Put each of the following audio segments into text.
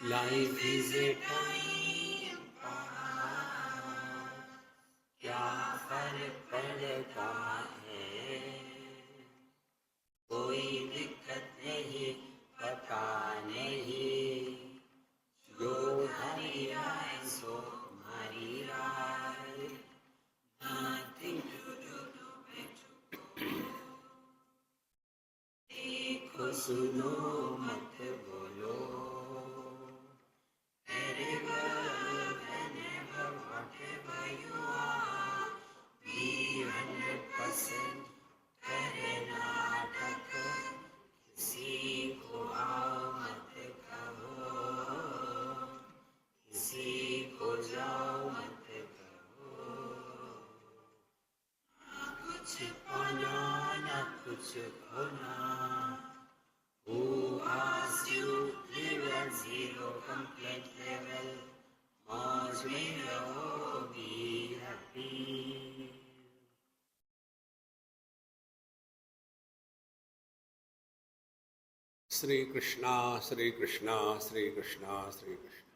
Life is a time pass, क्या फर्क पड़ता है, कोई दिक्कत नहीं, पता नहीं, जो हरी राय सो हरी राय, nothing to do, देखो सुनो मत बोलो, कुछ होना. Who asked you live at zero complete level? मौज में रहो, be happy. Shri Krishna, Shri Krishna, Shri Krishna, Shri Krishna.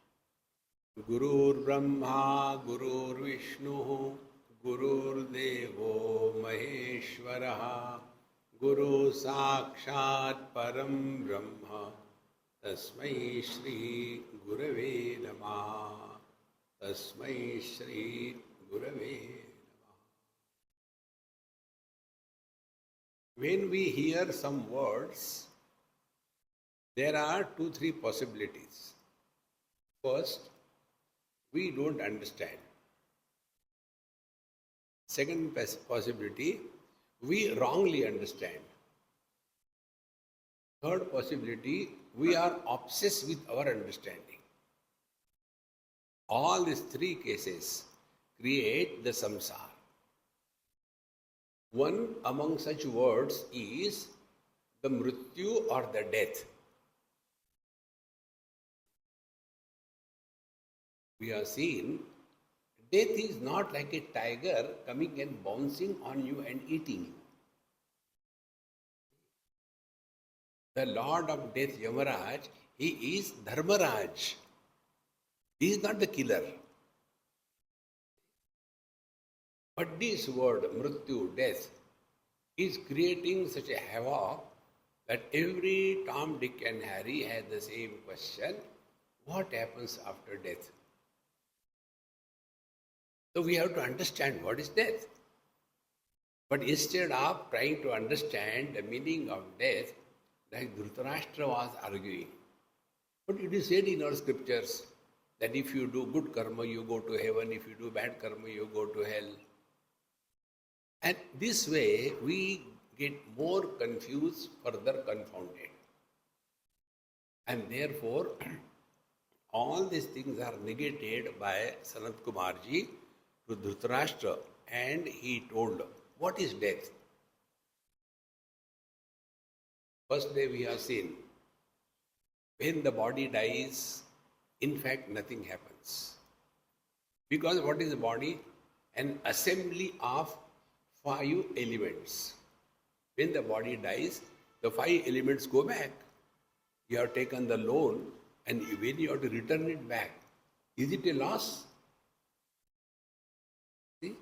Gurur Brahma, Gurur Vishnu, Gurur Devo Maheshwaraha. Guru Sakshat Param Brahma, Tasmai Shri Gurave Namah, Tasmai Shri Gurave Namah. When we hear some words, there are 2-3 possibilities. First, we don't understand. Second possibility, we wrongly understand. Third possibility, we are obsessed with our understanding. All these 3 cases create the samsara. One among such words is the mrityu or the death. We have seen death is not like a tiger coming and bouncing on you and eating you. The Lord of Death, Yamaraj, he is Dharmaraj. He is not the killer. But this word, Mrityu, death, is creating such a havoc that every Tom, Dick and Harry has the same question: what happens after death? So we have to understand what is death. But instead of trying to understand the meaning of death, like Dhritarashtra was arguing. But it is said in our scriptures that if you do good karma, you go to heaven. If you do bad karma, you go to hell. And this way, we get more confused, further confounded. And therefore, all these things are negated by Sanat Kumarji to Dhritarashtra, and he told, what is death? First day we have seen, when the body dies, in fact nothing happens. Because what is the body? An assembly of 5 elements. When the body dies, the 5 elements go back. You have taken the loan, and when you have to return it back, is it a loss? See?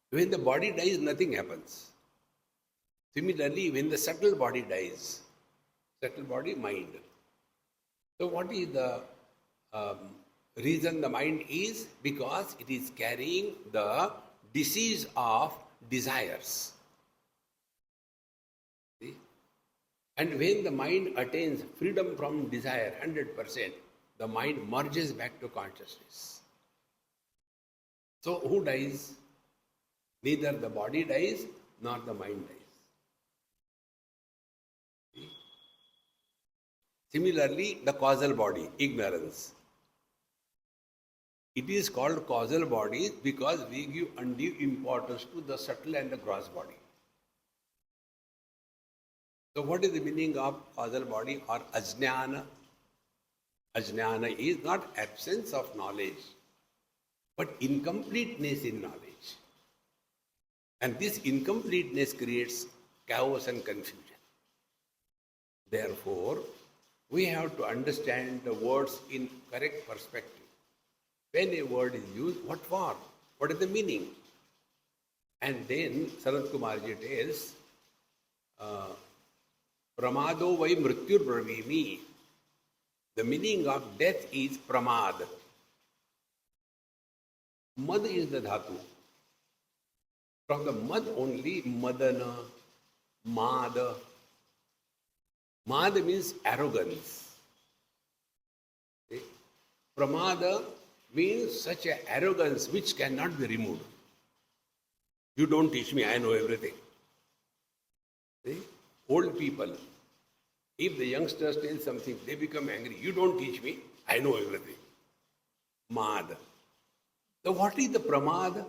When the body dies, nothing happens. Similarly, when the subtle body dies, subtle body, mind. So what is the reason the mind is? Because it is carrying the disease of desires. See? And when the mind attains freedom from desire 100%, the mind merges back to consciousness. So who dies? Neither the body dies nor the mind dies. See? Similarly, the causal body, ignorance. It is called causal body because we give undue importance to the subtle and the gross body. So what is the meaning of causal body or ajnana? Ajnana is not absence of knowledge, but incompleteness in knowledge. And this incompleteness creates chaos and confusion. Therefore, we have to understand the words in correct perspective. When a word is used, what for? What is the meaning? And then Sanat Kumarji tells, Pramado vai mrityur bravimi. The meaning of death is pramad. Mad is the dhatu. From the mad only, madana, mada. Mada means arrogance. Okay? Pramada means such an arrogance which cannot be removed. You don't teach me, I know everything. See? Old people, if the youngsters tell something, they become angry. You don't teach me, I know everything. Mad. So what is the pramada?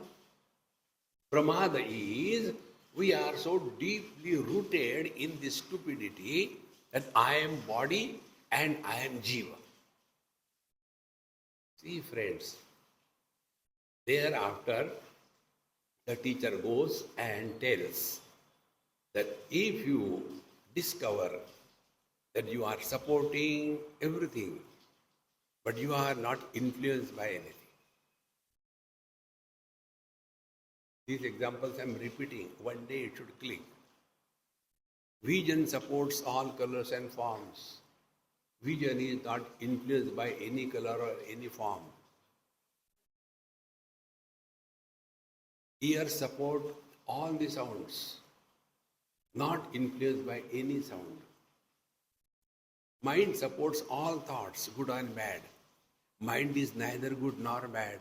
Pramada is, we are so deeply rooted in this stupidity that I am body and I am jiva. See friends, thereafter the teacher goes and tells that if you discover that you are supporting everything, but you are not influenced by anything. These examples I am repeating. One day it should click. Vision supports all colors and forms. Vision is not influenced by any color or any form. Ears support all the sounds, not influenced by any sound. Mind supports all thoughts, good and bad. Mind is neither good nor bad.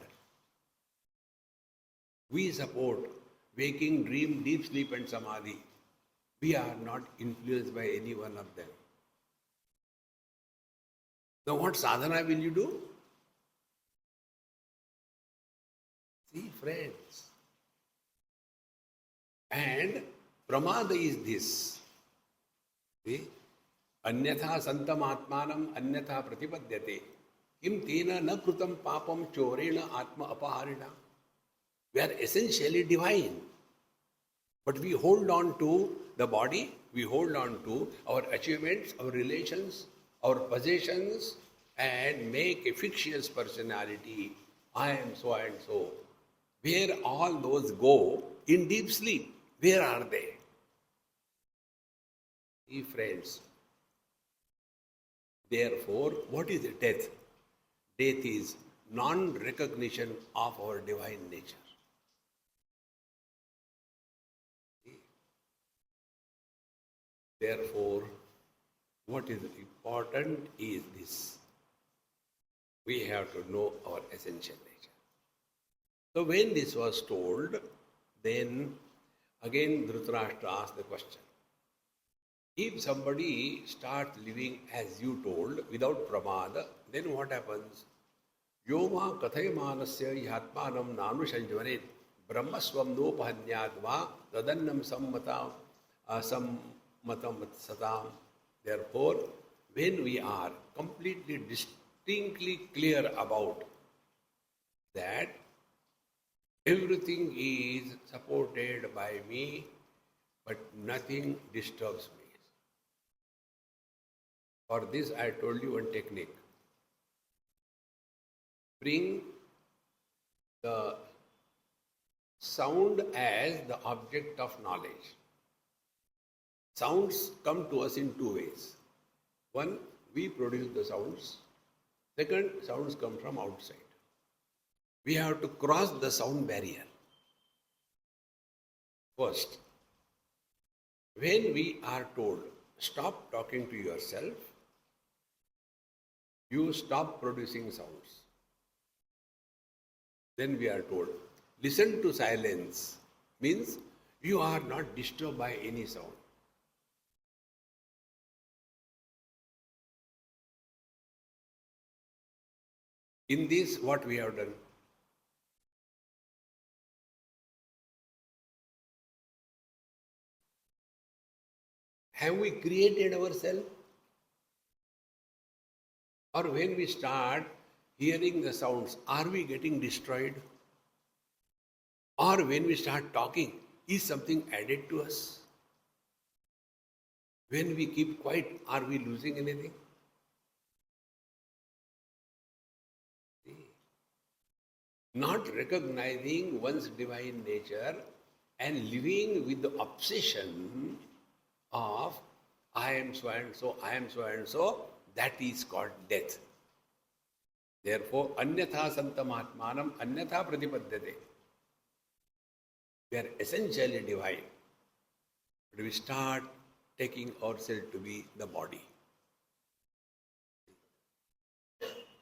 We support waking, dream, deep sleep and samadhi. We are not influenced by any one of them. Now what sadhana will you do? See friends. And pramada is this. See? Anyatha santam atmanam anyatha pratipadyate. Kim tena na krutam papam chorena atma apaharina. We are essentially divine. But we hold on to the body, we hold on to our achievements, our relations, our possessions, and make a fictitious personality. I am so and so. Where all those go in deep sleep, where are they? See friends, therefore, what is death? Death is non-recognition of our divine nature. Therefore, what is important is this. We have to know our essential nature. So when this was told, then again Dhritarashtra asked the question. If somebody starts living as you told, without pramada, then what happens? Yoma kathayamanasya yatmanam nanu sanjvanet brahmaswam nopahanyadva tadannam sammatam satam. Therefore, when we are completely distinctly clear about that everything is supported by me, but nothing disturbs me. For this I told you one technique. Bring the sound as the object of knowledge. Sounds come to us in two ways. One, we produce the sounds. Second, sounds come from outside. We have to cross the sound barrier. First, when we are told, stop talking to yourself, you stop producing sounds. Then we are told, listen to silence, means you are not disturbed by any sound. In this, what we have done? Have we created ourselves? Or when we start hearing the sounds, are we getting destroyed? Or when we start talking, is something added to us? When we keep quiet, are we losing anything? not recognizing one's divine nature and living with the obsession of I am so and so, I am so and so, that is called death. Therefore, anyatha santam atmanam anyatha pratipadyate. We are essentially divine. But we start taking ourselves to be the body.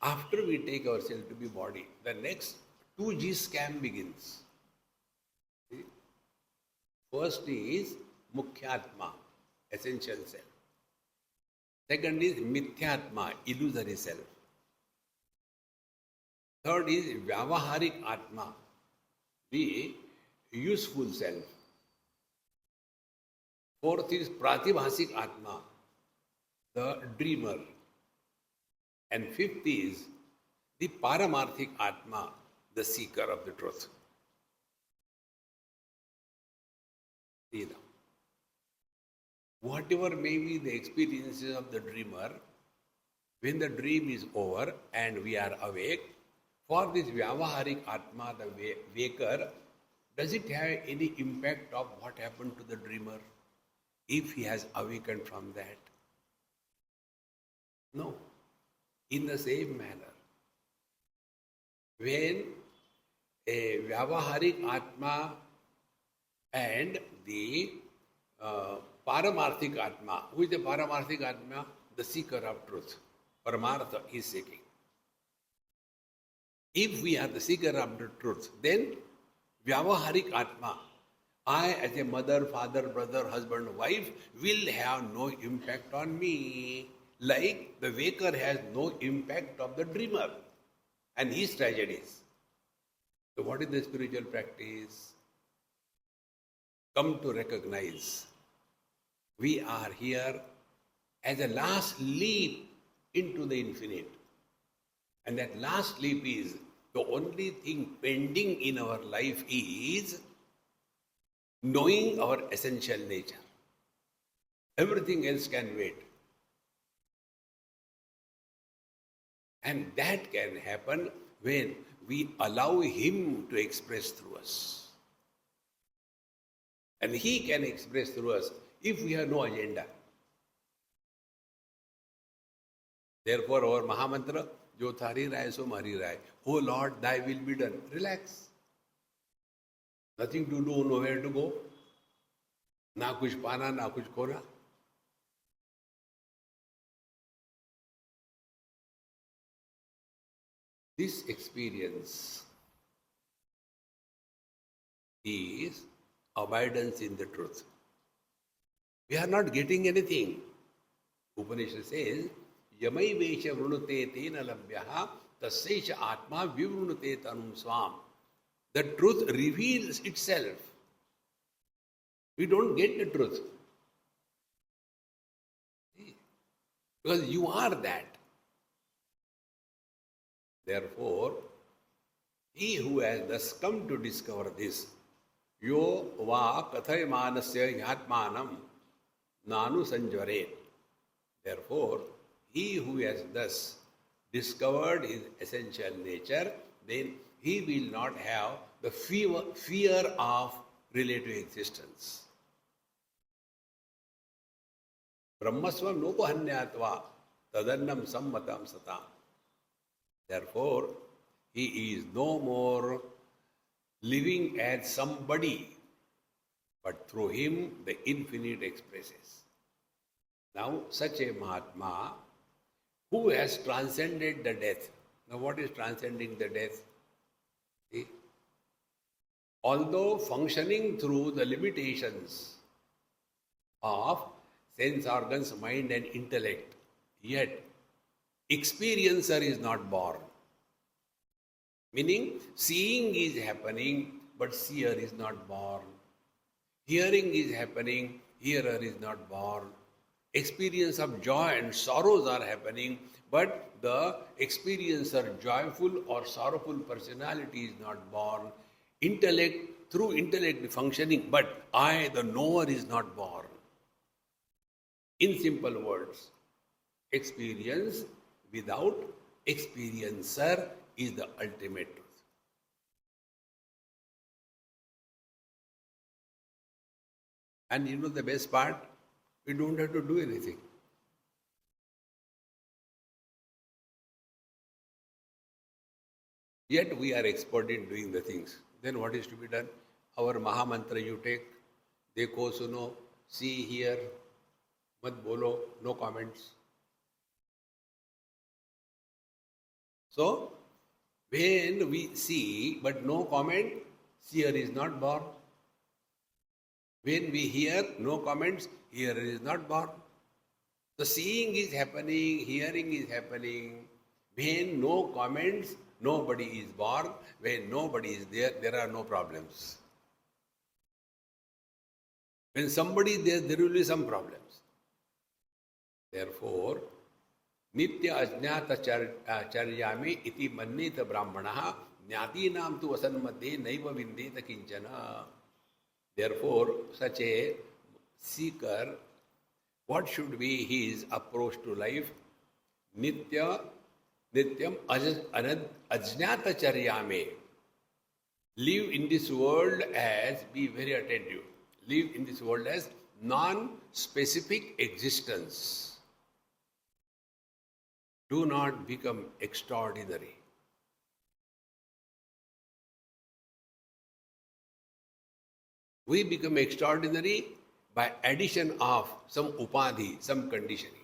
After we take ourselves to be body, the next 2G scam begins. See? First is Mukhyatma, essential self. Second is Mithyatma, illusory self. Third is Vyavaharik Atma, the useful self. Fourth is Pratibhasik Atma, the dreamer. And fifth is the Paramarthik Atma, the seeker of the truth. See now. Whatever may be the experiences of the dreamer, when the dream is over and we are awake, for this Vyavaharik Atma, the waker, does it have any impact of what happened to the dreamer if he has awakened from that? No. In the same manner, when a Vyavaharik Atma and the Paramarthik Atma, who is the Paramarthik Atma? The seeker of truth. Paramartha is seeking. If we are the seeker of the truth, then Vyavaharik Atma, I as a mother, father, brother, husband, wife, will have no impact on me. Like the waker has no impact of the dreamer and his tragedies. So what is the spiritual practice? Come to recognize we are here as a last leap into the infinite. And that last leap is the only thing pending in our life is knowing our essential nature. Everything else can wait. And that can happen when we allow Him to express through us. And He can express through us if we have no agenda. Therefore, our Mahamantra, Jo Thari Rai So Mari Rai. Oh Lord, Thy will be done. Relax. Nothing to do, nowhere to go. Na kuch pana, na kuch khona. This experience is abidance in the truth. We are not getting anything. Upanishad says, Yamai Vesha Vrunute Tena Labhyaha Tasesha Atma Vivrunute Tanum Swam. The truth reveals itself. We don't get the truth. Because you are that. Therefore, he who has thus come to discover this, yo va kathai manasya yatmanam nanu sanjvaret. Therefore, he who has thus discovered his essential nature, then he will not have the fear of relative existence. Brahmaswam nokohanyatva tadannam sammatam satam. Therefore, he is no more living as somebody, but through him the infinite expresses. Now, such a Mahatma who has transcended the death. Now, what is transcending the death? See? Although functioning through the limitations of sense organs, mind and intellect, yet experiencer is not born. Meaning, seeing is happening, but seer is not born. Hearing is happening, hearer is not born. Experience of joy and sorrows are happening, but the experiencer, joyful or sorrowful personality is not born. Intellect, through intellect functioning, but I, the knower, is not born. In simple words, experience without experiencer is the ultimate truth. And you know the best part? We don't have to do anything. Yet we are expert in doing the things. Then what is to be done? Our Mahamantra you take, Dekho suno, see, hear, mat bolo, no comments. So, when we see but no comment, seer is not born. When we hear, no comments, hearer is not born. The seeing is happening, hearing is happening. When no comments, nobody is born. When nobody is there, there are no problems. When somebody is there, there will be some problems. Therefore, Nitya ajnata charyame iti manneta brahmanaha jnati nam tu asanmadhe naiva vindeta kinchana. Therefore, such a seeker, what should be his approach to life? Nityam ajnata charyame. Live in this world as, be very attentive, live in this world as non-specific existence. Do not become extraordinary. We become extraordinary by addition of some upadhi, some conditioning.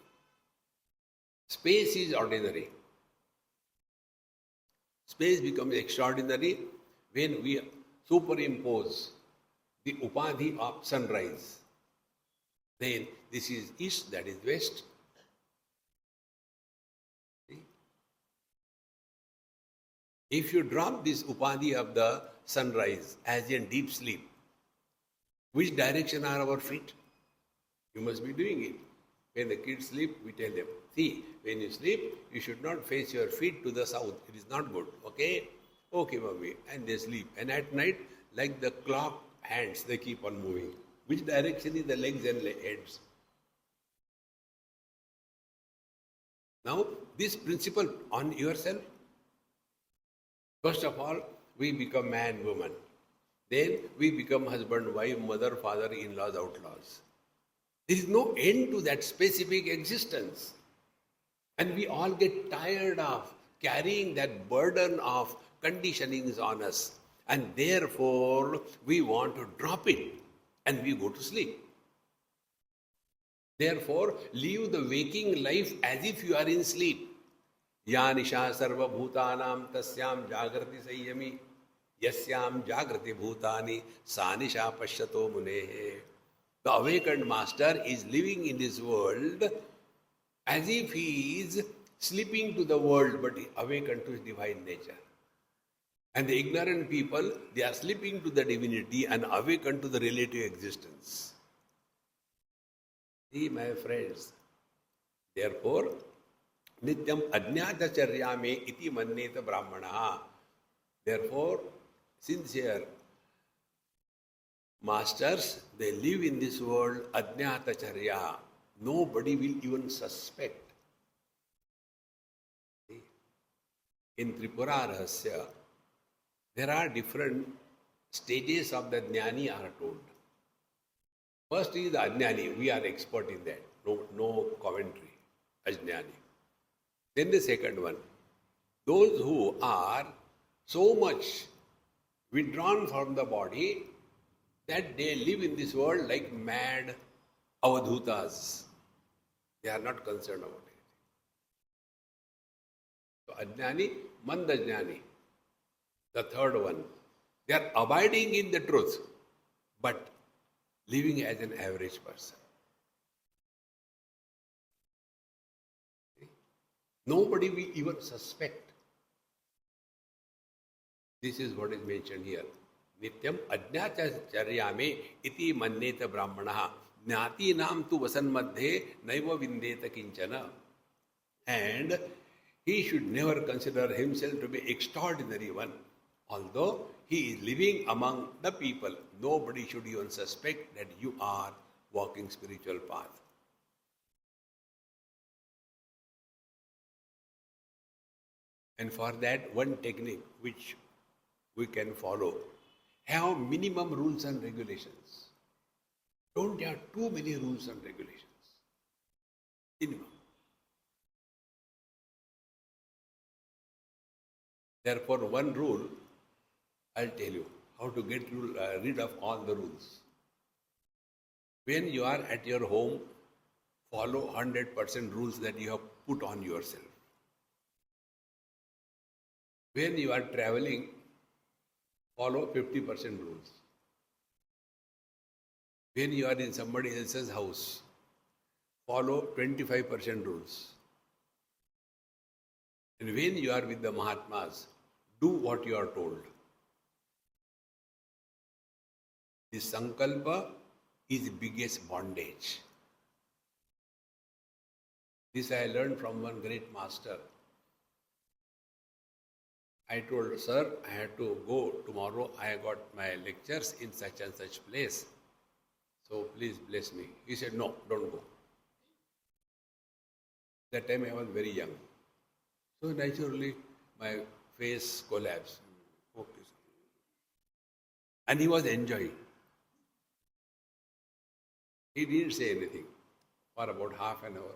Space is ordinary. Space becomes extraordinary when we superimpose the upadhi of sunrise. Then this is east, that is west. If you drop this upadhi of the sunrise as in deep sleep, which direction are our feet? You must be doing it. When the kids sleep, we tell them, see, when you sleep, you should not face your feet to the south. It is not good. Okay? Okay, mommy. And they sleep. And at night, like the clock hands, they keep on moving. Which direction is the legs and heads? Now, this principle on yourself. First of all, we become man, woman. Then we become husband, wife, mother, father, in-laws, outlaws. There is no end to that specific existence. And we all get tired of carrying that burden of conditionings on us. And therefore, we want to drop it and we go to sleep. Therefore, live the waking life as if you are in sleep. Ya nisha sarva bhutanam tasyam jagrati sayyami yasyam jagrati bhutani sanisha pashyato munehe. The awakened master is living in this world as if he is sleeping to the world but awakened to his divine nature. And the ignorant people, they are sleeping to the divinity and awakened to the relative existence. See, my friends, therefore, Nityam ajnata charyame iti manneta brahmanaha. Therefore, sincere masters, they live in this world ajnata charya. Nobody will even suspect. In Tripura Rahasya, there are different stages of the jnani are told. First is the ajnani. We are expert in that. No commentary. Ajnani. Then the second one, those who are so much withdrawn from the body that they live in this world like mad avadhutas. They are not concerned about it. So ajnani, mandajnani. The third one, they are abiding in the truth, but living as an average person. Nobody will even suspect. This is what is mentioned here. Nityam ajnata charyame iti manneta brahmanaha jnati nam tu vasanmadhe naiva vindeta kinchana. And he should never consider himself to be extraordinary one. Although he is living among the people, nobody should even suspect that you are walking spiritual path. And for that, one technique which we can follow, have minimum rules and regulations. Don't have too many rules and regulations. Minimum. Therefore, one rule, I'll tell you how to get rid of all the rules. When you are at your home, follow 100% rules that you have put on yourself. When you are traveling, follow 50% rules. When you are in somebody else's house, follow 25% rules. And when you are with the Mahatmas, do what you are told. This sankalpa is the biggest bondage. This I learned from one great master. I told, sir, I had to go tomorrow. I got my lectures in such and such place. So please bless me. He said, no, don't go. That time I was very young. So naturally, my face collapsed. Okay, sir. And he was enjoying. He didn't say anything for about half an hour.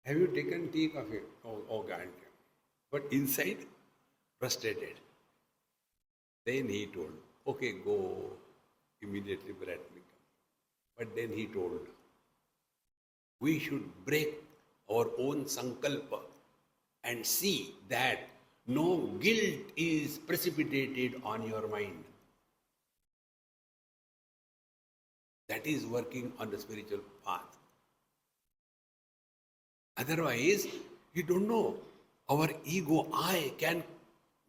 Have you taken tea, coffee? Oh, God. But inside, frustrated. Then he told, okay, go. Immediately breath me come. But then he told, we should break our own sankalpa and see that no guilt is precipitated on your mind. That is working on the spiritual path. Otherwise, you don't know. Our ego, I, can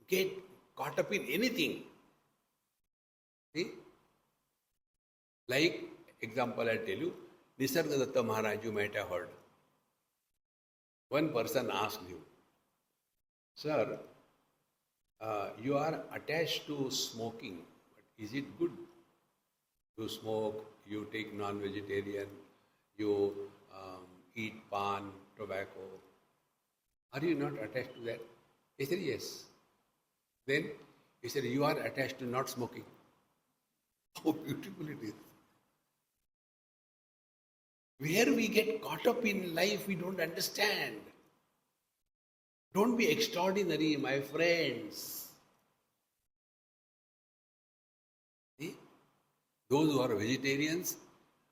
get caught up in anything. See? Like, example I tell you, Nisargadatta Maharaj, you might have heard. One person asked you, sir, you are attached to smoking, but is it good? You smoke, you take non-vegetarian, you eat pan, tobacco. Are you not attached to that? He said, yes. Then he said, you are attached to not smoking. How beautiful it is. Where we get caught up in life, we don't understand. Don't be extraordinary, my friends. See? Those who are vegetarians,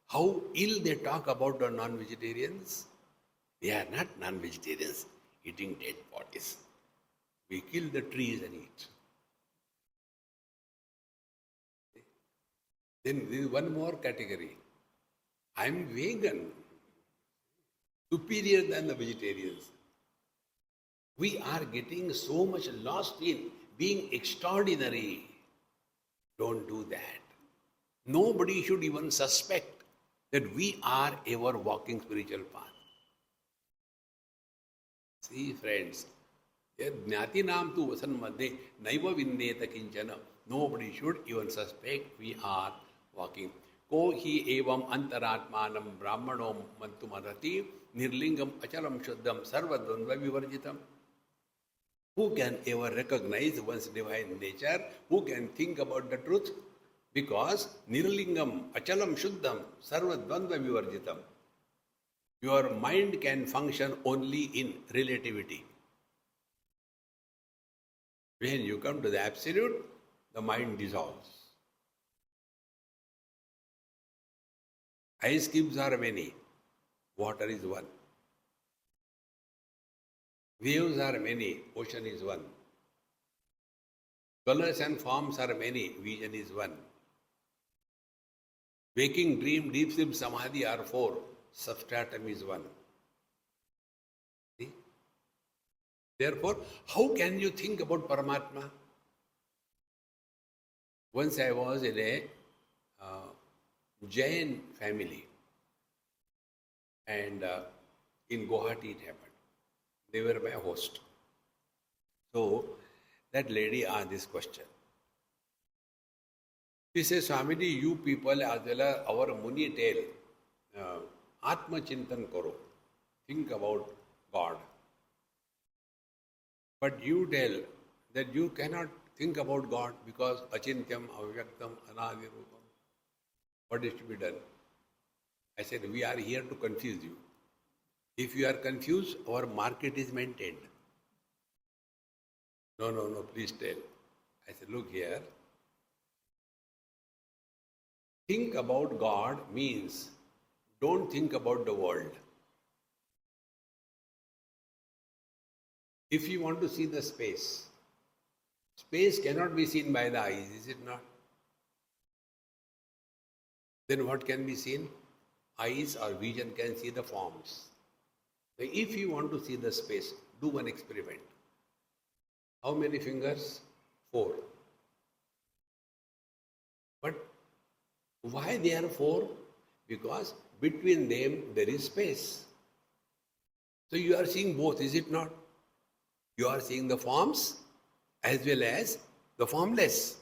how ill they talk about the non-vegetarians. They are not non-vegetarians, eating dead bodies. We kill the trees and eat. Then there is one more category. I am vegan, superior than the vegetarians. We are getting so much lost in being extraordinary. Don't do that. Nobody should even suspect that we are ever walking spiritual path. See, friends, Jnati-nam tu vasan madhe naiva vindeta kinchana. Nobody should even suspect we are walking. Ko hi evam antaratmanam brahmanom mantumarati nirlingam achalam shuddham sarvadvandva vivarjitam. Who can ever recognize one's divine nature? Who can think about the truth? Because nirlingam achalam shuddham sarvadvandva vivarjitam. Your mind can function only in relativity. When you come to the absolute, the mind dissolves. Ice cubes are many, water is one. Waves are many, ocean is one. Colors and forms are many, vision is one. Waking, dream, deep sleep, samadhi are four, substratum is one. See? Therefore, how can you think about Paramatma? Once I was in a Jain family, and in Guwahati it happened. They were my host. So that lady asked this question. She says, Swamiji, you people as well as our Muni tell, Atma Chintan Karo, think about God. But you tell that you cannot think about God because achintyam, avyaktam, anadirupam. What is to be done? I said, we are here to confuse you. If you are confused, our market is maintained. No, please tell. I said, look here. Think about God means don't think about the world. If you want to see the space, space cannot be seen by the eyes, is it not? Then what can be seen? Eyes or vision can see the forms. So if you want to see the space, do one experiment. How many fingers? 4. But why they are 4? Because between them there is space. So you are seeing both, is it not? You are seeing the forms as well as the formless.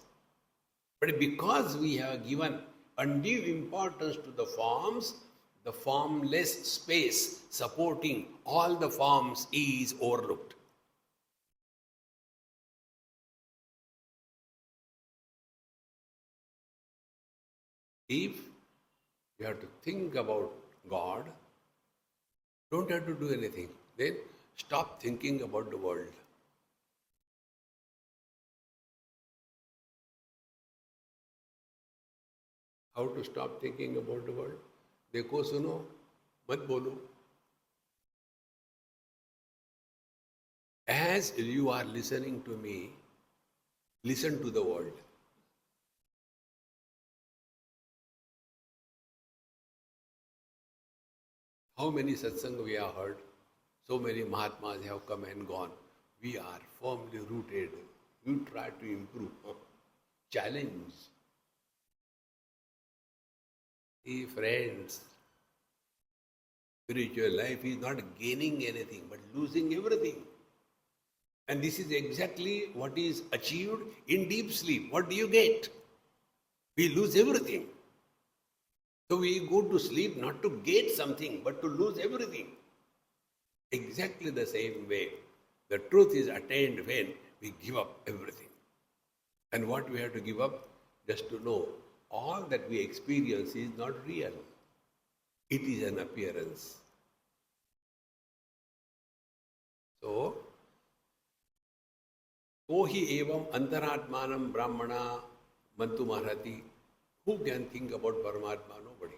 But because we have given undue importance to the forms, the formless space supporting all the forms is overlooked. If you have to think about God, don't have to do anything. Then stop thinking about the world. How to stop thinking about the world? देखो सुनो, मत बोलो. As you are listening to me, listen to the world. How many satsang we have heard? So many Mahatmas have come and gone. We are firmly rooted. You try to improve. Challenge. Hey friends, spiritual life is not gaining anything but losing everything. And this is exactly what is achieved in deep sleep. What do you get? We lose everything. So we go to sleep not to get something but to lose everything. Exactly the same way, the truth is attained when we give up everything. And what we have to give up? Just to know all that we experience is not real. It is an appearance. So, Kohi evam antaratmanam brahmana mantu marhati. Who can think about Paramatma? Nobody.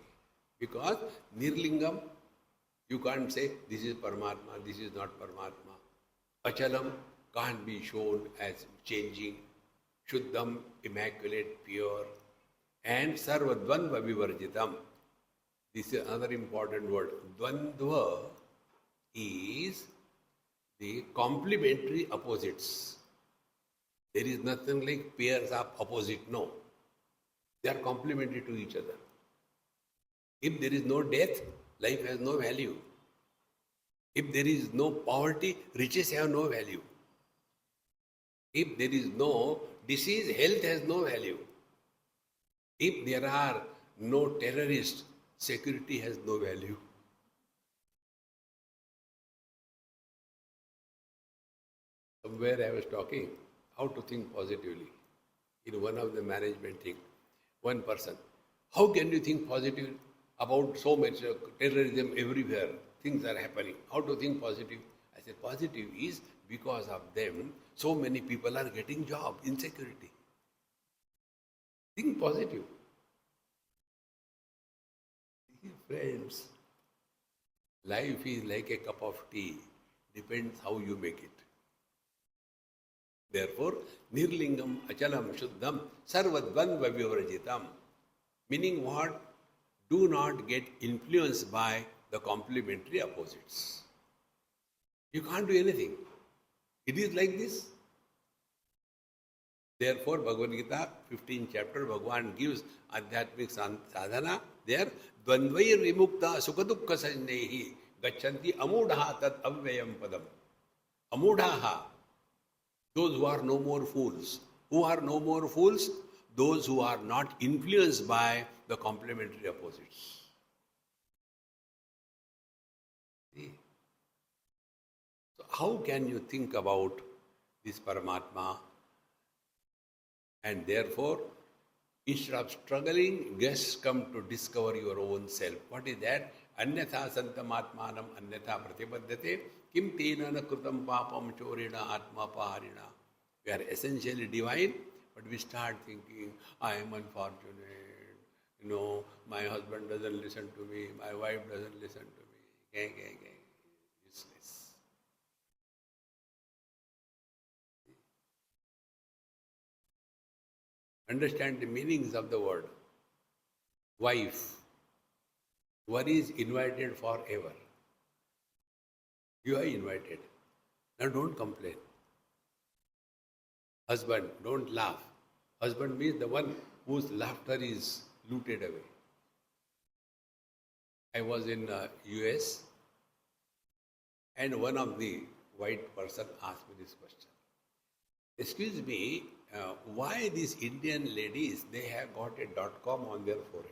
Because Nirlingam, you can't say this is Paramatma, this is not Paramatma. Achalam can't be shown as changing. Shuddham, immaculate, pure. And Sarva Dvandva Vivarjitam. This is another important word. Dvandva is the complementary opposites. There is nothing like pairs of opposite, no. They are complementary to each other. If there is no death, life has no value. If there is no poverty, riches have no value. If there is no disease, health has no value. If there are no terrorists, security has no value. Somewhere I was talking how to think positively. In one of the management things, one person, how can you think positive about so much terrorism everywhere? Things are happening. How to think positive? I said, positive is because of them, so many people are getting job, insecurity. Think positive. Friends, life is like a cup of tea. Depends how you make it. Therefore, nirlingam achalam shuddham sarvadvanva vivarjitam. Meaning what? Do not get influenced by the complementary opposites. You can't do anything. It is like this. Therefore, Bhagavad Gita, 15th chapter, Bhagavan gives Adhyatmic sadhana. There, Dvandvair vimukta sukadukka sajnehi gachanti amudhaha tat avyayam padam. Amudhaha, those who are no more fools. Who are no more fools? Those who are not influenced by the complementary opposites. See? So how can you think about this Paramatma And therefore, instead of struggling, just come to discover your own self. What is that? Anyatha santamatmanam anyatha pratipadyate kim tena na krutam papam chorina atma paharina. We are essentially divine, but we start thinking, I am unfortunate. My husband doesn't listen to me, my wife doesn't listen to me. Gang. Useless. Understand the meanings of the word. Wife. One is invited forever. You are invited. Now don't complain. Husband, don't laugh. Husband means the one whose laughter is looted away. I was in US and one of the white person asked me this question. Excuse me, why these Indian ladies, they have got a .com on their forehead?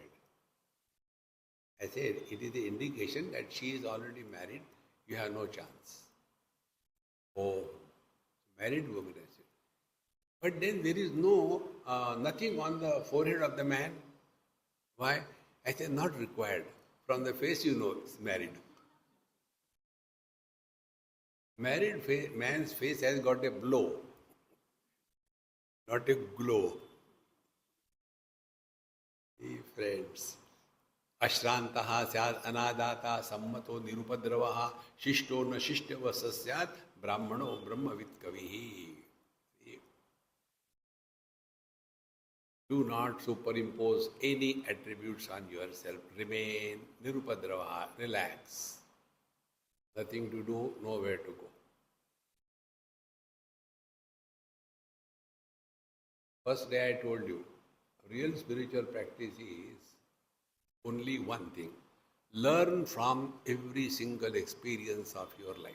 I said, it is the indication that she is already married, you have no chance. Oh, married woman, I said. But then there is nothing on the forehead of the man. Why? I said, not required. From the face you know it's married. Married man's face has got a blow, not a glow. Hey friends. Ashrantaha syad anadata sammato nirupadravaha shishto na shishtavasa syad brahmano brahmavid kavihi. Do not superimpose any attributes on yourself. Remain nirupadravaha, relax. Nothing to do, nowhere to go. First day I told you, real spiritual practice is only one thing. Learn from every single experience of your life.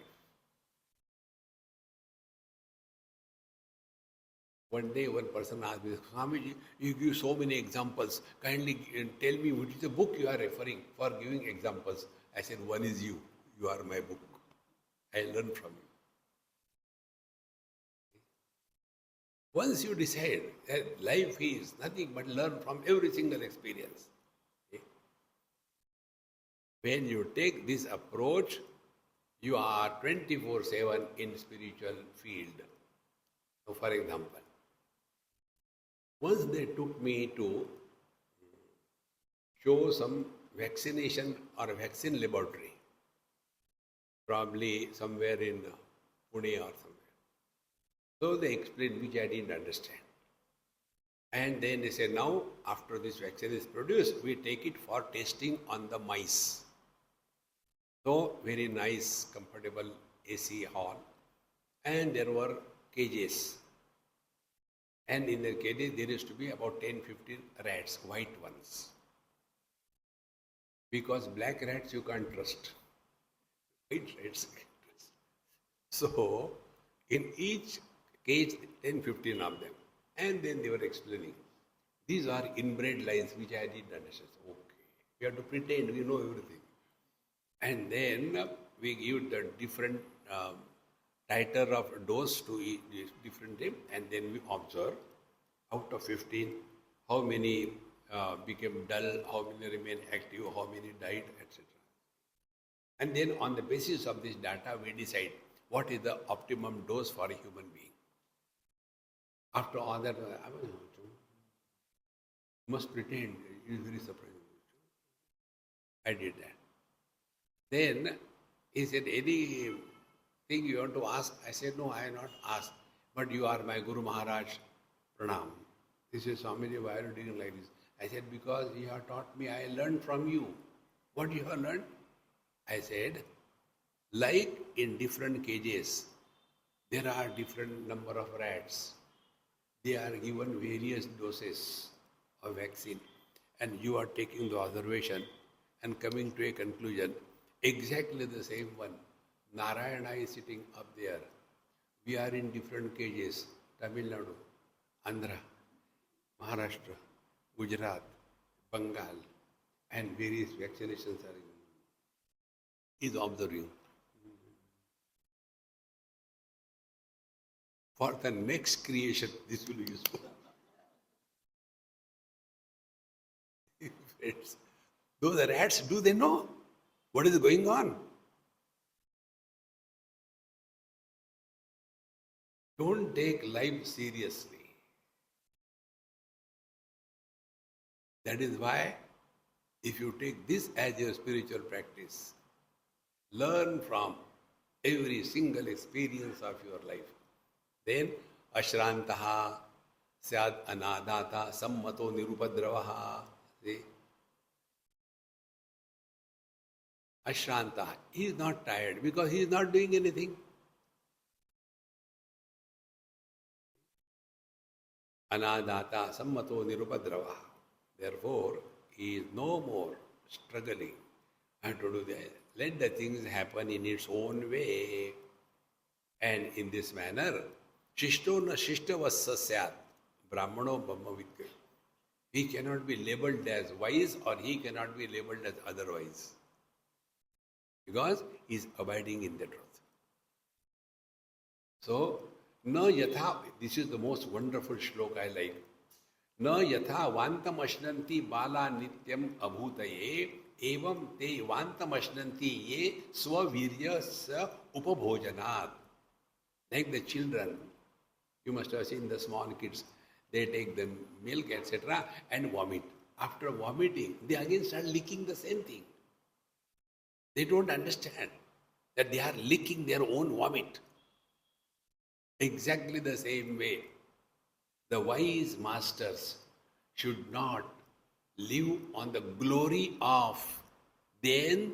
One day one person asked me, Swamiji, you give so many examples. Kindly tell me which is the book you are referring for giving examples. I said, one is you. You are my book. I learn from you. Once you decide that life is nothing but learn from every single experience. Okay? When you take this approach, you are 24/7 in spiritual field. So for example, once they took me to show some vaccination or a vaccine laboratory, probably somewhere in Pune or somewhere. So they explained which I didn't understand. And then they said, now after this vaccine is produced, we take it for testing on the mice. So very nice, comfortable AC hall. And there were cages. And in the cages, there used to be about 10-15 rats, white ones. Because black rats you can't trust. White rats you can't trust. So, in each cage, 10-15 of them. And then they were explaining. These are inbred lines which I didn't understand. Okay. We have to pretend we know everything. And then we give the different titer of dose to each different them, and then we observe out of 15 how many became dull, how many remain active, how many died, etc. And then on the basis of this data we decide what is the optimum dose for a human being. After all that, you must pretend. It is very surprising. I did that. Then he said, anything you want to ask? I said, no, I have not asked. But you are my Guru Maharaj. Pranam. He said, Swamiji, why are you doing like this? I said, because you have taught me, I learned from you. What you have learned? I said, like in different cages, there are different number of rats. They are given various doses of vaccine. And you are taking the observation and coming to a conclusion. Exactly the same one. Narayana is sitting up there. We are in different cages. Tamil Nadu, Andhra, Maharashtra, Gujarat, Bengal, and various vaccinations are in. He is observing. For the next creation, this will be useful. It's, those rats, do they know what is going on? Don't take life seriously. That is why, if you take this as your spiritual practice, learn from every single experience of your life. Then, ashrantaha syad anadata sammato nirupadravaha. See? Ashrantaha. He is not tired because he is not doing anything. Anadata sammato nirupadravaha. Therefore, he is no more struggling. I have to do that. Let the things happen in its own way. And in this manner, Shishto na Shishtavassa syat, Brahmano Brahma Vidya. He cannot be labeled as wise or he cannot be labeled as otherwise. Because he is abiding in the truth. So, na yatha, this is the most wonderful shloka I like. न यथा वांतम अश्नन्ति बाला नित्यम अभूतये एवं ते वांतम अश्नन्ति ये स्ववीर्य स उपभोजनात्. Like the children, you must have seen the small kids, they take the milk etc. and vomit. After vomiting, they again start licking the same thing. They don't understand that they are licking their own vomit. Exactly the same way, the wise masters should not live on the glory of then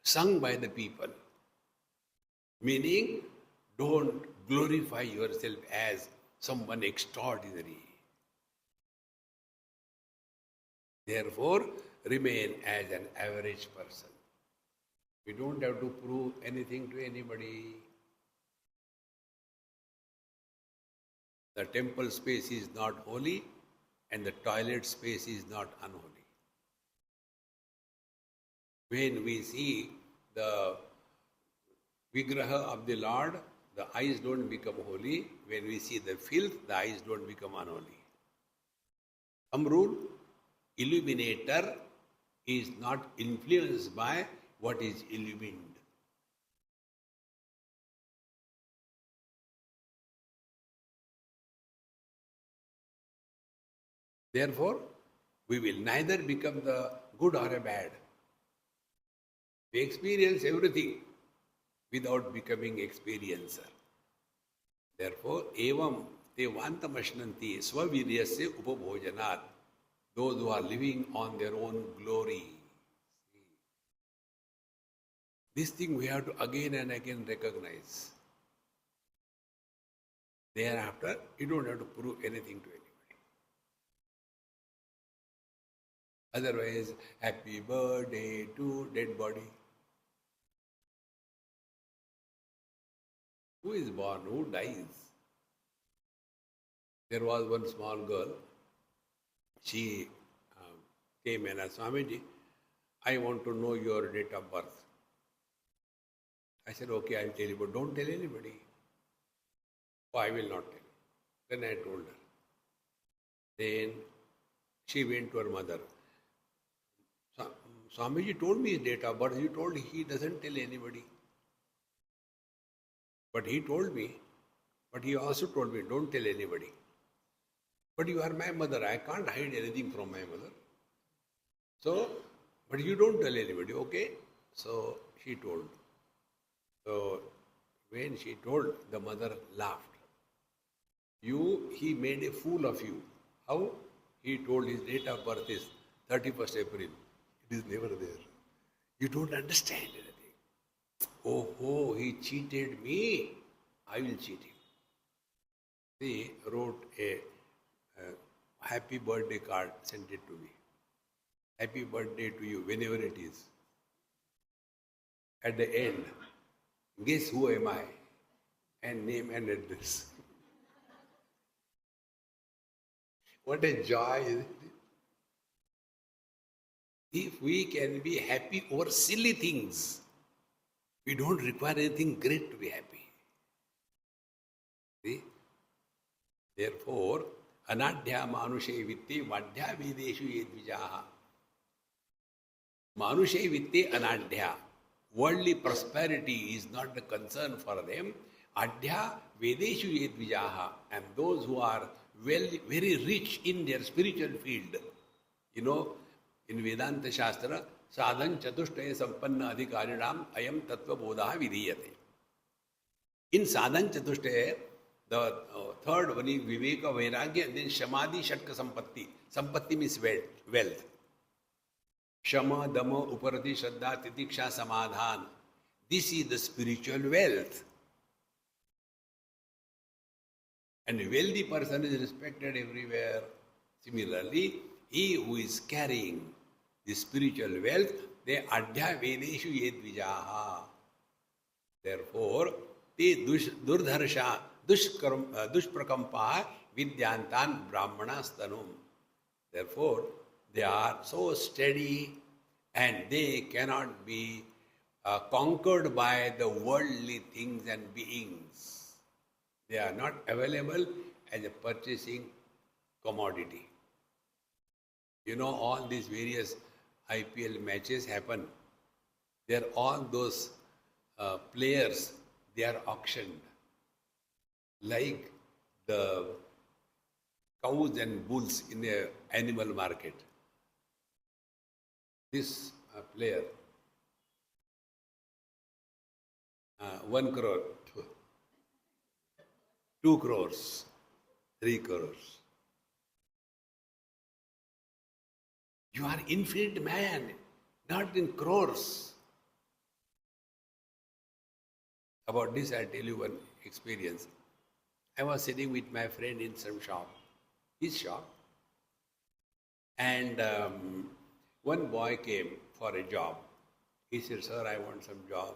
sung by the people. Meaning, don't glorify yourself as someone extraordinary. Therefore, remain as an average person. We don't have to prove anything to anybody. The temple space is not holy and the toilet space is not unholy. When we see the Vigraha of the Lord, the eyes don't become holy. When we see the filth, the eyes don't become unholy. Some rule, illuminator is not influenced by what is illumined. Therefore, we will neither become the good or a bad. We experience everything without becoming experiencer. Therefore, evam te vantamashnanti swaviryasya upabhojanat. Those who are living on their own glory. This thing we have to again and again recognize. Thereafter, you don't have to prove anything to anybody. Otherwise, happy birthday to dead body. Who is born? Who dies? There was one small girl. She came and asked, Swamiji, I want to know your date of birth. I said, okay, I'll tell you, but don't tell anybody. Oh, I will not tell. Then I told her. Then she went to her mother. Swamiji told me his date of birth. You told he doesn't tell anybody. But he told me, but he also told me, don't tell anybody. But you are my mother. I can't hide anything from my mother. So, but you don't tell anybody, okay? So she told. So when she told, the mother laughed. He made a fool of you. How? He told his date of birth is 31st April. It is never there. You don't understand anything. Oh, he cheated me. I will cheat him. He wrote a happy birthday card, sent it to me. Happy birthday to you, whenever it is. At the end, guess who am I? And name and address. What a joy, isn't it? If we can be happy over silly things, we don't require anything great to be happy. See? Therefore, anadhya manushe vitti vadhya vedeshu yedvijaha. Manushe vitte anadhya. Worldly prosperity is not the concern for them. Adhya vedeshu yed vijaha. And those who are very rich in their spiritual field. You know, in Vedanta Shastra, sadhan chatushtaya sampanna adhikarinam ayam tattva bodha vidhiyate. In sadhan chatushtaya, the third one is viveka vairagya and then shamadhi shatka sampatti. Sampatti means wealth. Shama, Dama, Uparati, Shraddha, Titiksha, Samadhan. This is the spiritual wealth. And a wealthy person is respected everywhere. Similarly, he who is carrying the spiritual wealth, they adhya vedeshu yed vijaha. Therefore, te durdharsha dushprakampa vidyantan brahmanastanum. Therefore, they are so steady and they cannot be conquered by the worldly things and beings. They are not available as a purchasing commodity. You know, all these various IPL matches happen. There are all those players, they are auctioned. Like the cows and bulls in the animal market. This player, 1 crore, 2 crores, 3 crores. You are infinite man, not in crores. About this, I'll tell you one experience. I was sitting with my friend in some shop, his shop, and one boy came for a job. He said, "Sir, I want some job."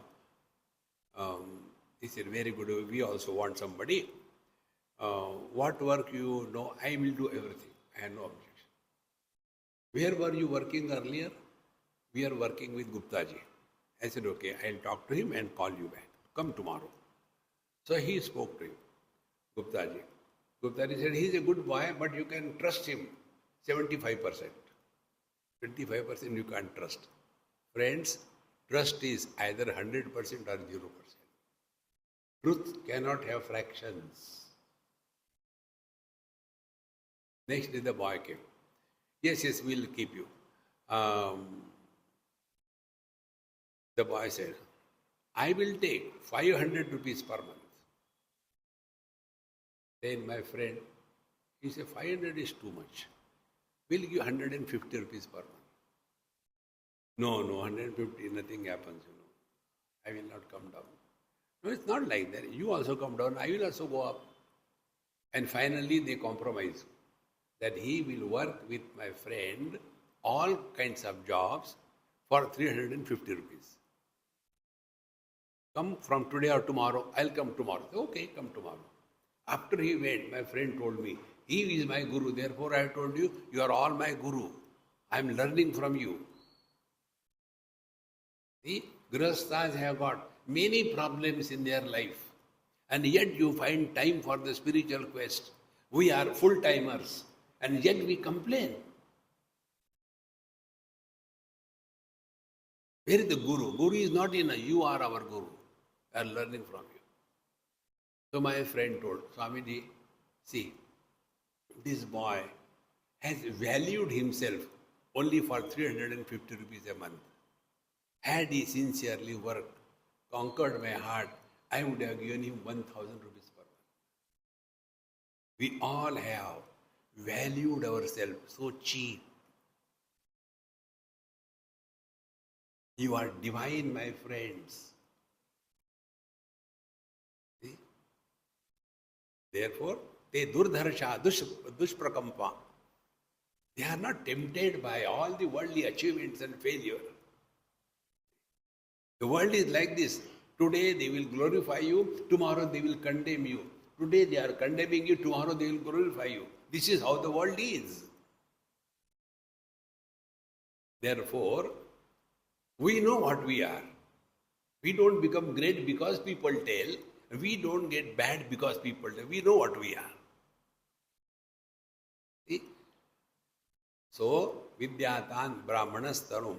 He said, "Very good, we also want somebody. What work you know? I will do everything. I have no objection." "Where were you working earlier?" "We are working with Guptaji." I said, "Okay, I'll talk to him and call you back. Come tomorrow." So he spoke to him, Guptaji. Guptaji said, "He's a good boy, but you can trust him 75%. 25% you can't trust." Friends, trust is either 100% or 0%. Truth cannot have fractions. Next day the boy came. Yes, we'll keep you." The boy said, "I will take 500 rupees per month." Then my friend, he said, 500 is too much. We'll give 150 rupees per month. No, 150, nothing happens, I will not come down. No, it's not like that. You also come down, I will also go up. And finally they compromise that he will work with my friend all kinds of jobs for 350 rupees. Come from today or tomorrow, I'll come tomorrow. Okay, come tomorrow. After he went, my friend told me, he is my guru, therefore I told you, you are all my guru. I am learning from you. See, Grihasthas have got many problems in their life, and yet you find time for the spiritual quest. We are full-timers, and yet we complain. Where is the guru? Guru is not in us. You are our guru. We are learning from you. So my friend told, Swamiji, see, this boy has valued himself only for 350 rupees a month. Had he sincerely worked, conquered my heart, I would have given him 1,000 rupees per month. We all have valued ourselves so cheap. You are divine, my friends. See? Therefore, they durdharsha, dushprakampa. They are not tempted by all the worldly achievements and failure. The world is like this. Today they will glorify you, tomorrow they will condemn you. Today they are condemning you, tomorrow they will glorify you. This is how the world is. Therefore, we know what we are. We don't become great because people tell. We don't get bad because people tell. We know what we are. See? So, vidyatan brahmanas tanum.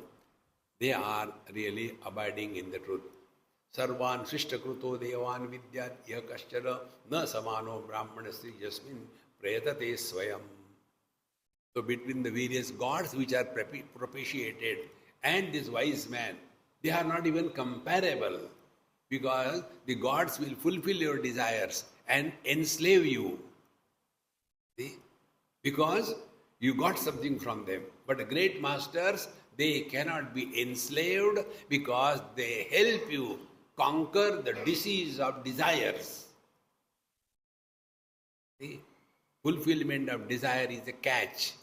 they are really abiding in the truth. Sarvan Srishtakruto Devan Vidyat Yakashchara Na Samano Brahmanasri Jasmin Pretate Swayam. So between the various gods which are propitiated and this wise man, they are not even comparable, because the gods will fulfill your desires and enslave you. See? Because you got something from them. But the great masters, they cannot be enslaved because they help you conquer the disease of desires. See? Fulfillment of desire is a catch.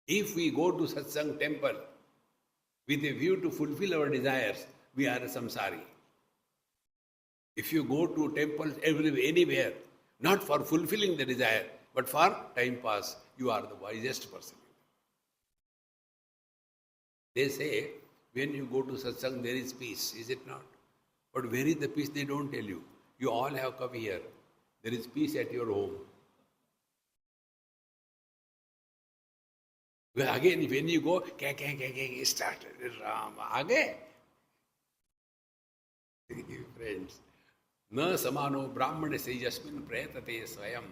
If we go to satsang temple with a view to fulfill our desires, we are a samsari. If you go to temples anywhere, not for fulfilling the desire, but for time pass, you are the wisest person. They say, when you go to satsang, there is peace, is it not? But where is the peace, they don't tell you. You all have come here. There is peace at your home. Well, again, when you go, started, Ram, again. Friends, na samano brahmana sejasmin pretate swayam.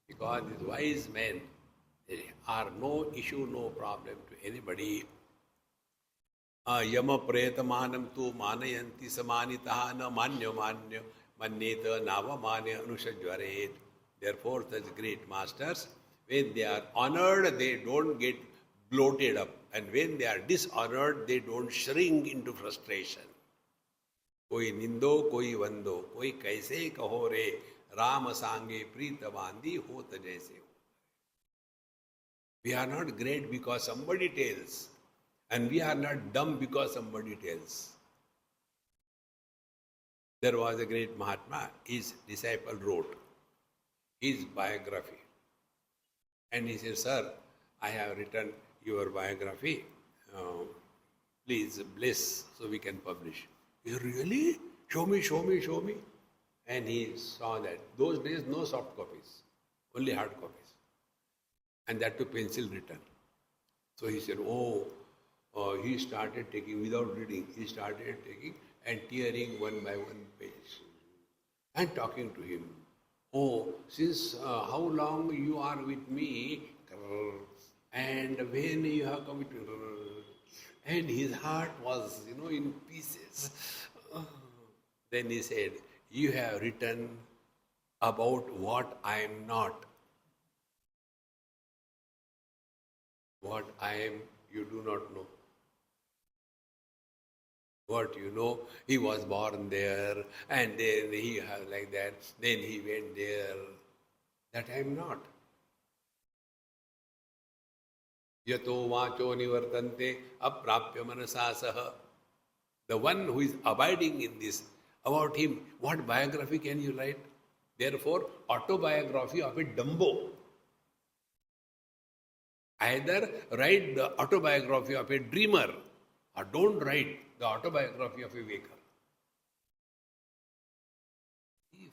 Because these wise men, they are no issue, no problem to anybody. Yama pretamanam tu manayanti samanitaha na manyo manyeta nava manya anushajvaret. Therefore, such great masters, when they are honored, they don't get bloated up. And when they are dishonored, they don't shrink into frustration. Koi nindo, koi vando, koi kaise kaho re, Rama sange prita bandi hota jaise. We are not great because somebody tells. And we are not dumb because somebody tells. There was a great Mahatma, his disciple wrote his biography. And he said, "Sir, I have written your biography. Please bless so we can publish." He said, "Really? Show me, show me, show me." And he saw that. Those days, no soft copies, only hard copies. And that too pencil written. So he said, he started taking, without reading, he started taking and tearing one by one page and talking to him. Since how long you are with me, and when you have come to, and his heart was, in pieces. Then he said, "You have written about what I am not. What I am, you do not know. What you know, he was born there, and then he had like that, then he went there. That I am not. Yato vacho nivartante aprapya manasasaha." The one who is abiding in this, about him, what biography can you write? Therefore, autobiography of a Dumbo. Either write the autobiography of a dreamer, or don't write the autobiography of a waker.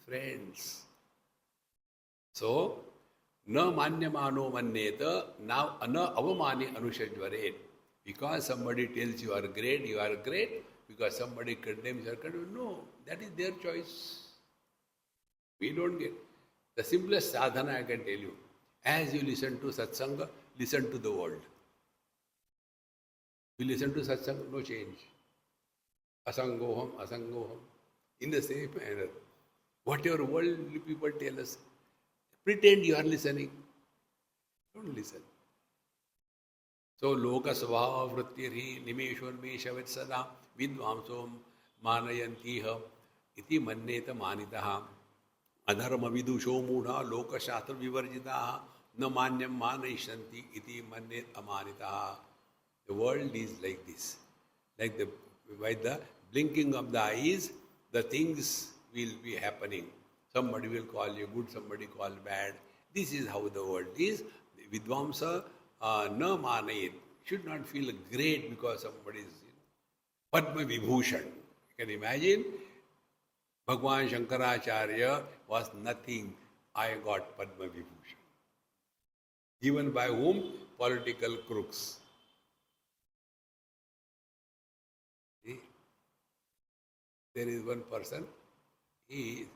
Friends. So, na manyamano manyeta, now na avamani anushajvaret. Because somebody tells you are great, you are great. Because somebody condemns, you are condemned. No, that is their choice. We don't get. The simplest sadhana I can tell you. As you listen to satsanga, listen to the world. You listen to satsanga, no change. Asangoham, asangoham. In the same manner. Whatever worldly people tell us, pretend you are listening. Don't listen. So, loka svabhava vrittiri nimeshvarmeshavet sada vidvamsom manayantiha iti manneta manitaha adharma vidusho mudha loka shastra vivarjitaha na manyam manayishanti iti mannet amanitaha. The world is like this. Like by the blinking of the eyes, the things will be happening. Somebody will call you good, somebody call bad. This is how the world is. Vidvamsa na manayit. Should not feel great because somebody is Padma Vibhushan. You can imagine, Bhagwan Shankaracharya was nothing. I got Padma Vibhushan. Given by whom? Political crooks. There is one person, he is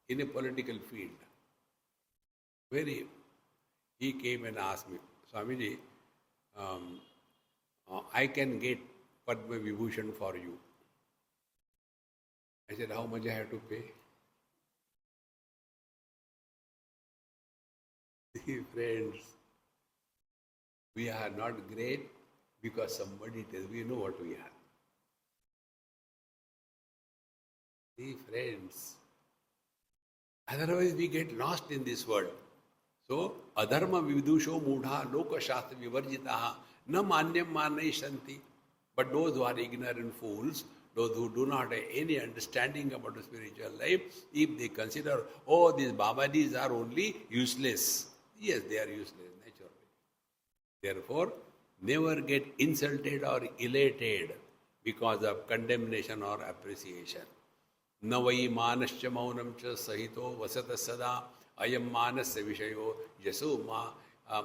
in a political field. He came and asked me, Swamiji, I can get Padma Vibhushan for you. I said, how much I have to pay? See, friends, we are not great because somebody tells we know what we are. See, friends, otherwise we get lost in this world. So, adharma vidusho mudha loka shastra vivarjitaha na manyam manai shanti. But those who are ignorant fools, those who do not have any understanding about the spiritual life, if they consider, oh, these Babadis are only useless. Yes, they are useless, naturally. Therefore, never get insulted or elated because of condemnation or appreciation. Navai manascha maunam cha sahito vasata sada ayam manasya vishayo yaso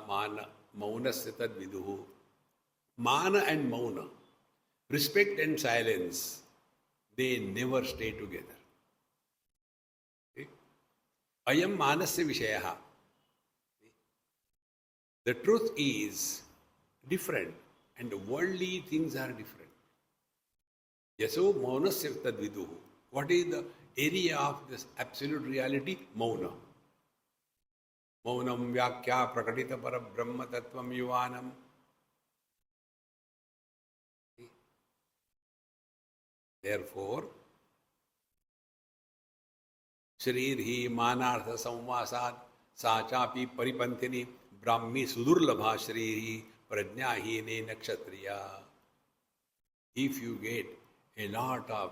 mana maunasya tad viduhu. Mana and mauna, respect and silence, they never stay together. Ayam manasya vishayaha. The truth is different and the worldly things are different. Yaso maunasya tad viduhu. What is the area of this absolute reality? Mauna. Maunam vyakya prakatita para brahma tattvam yuvanam. Therefore, Shrirhi manartha samvasad sachapi paripantini brahmi sudurlabha shrirhi prajnahine nakshatriya. If you get a lot of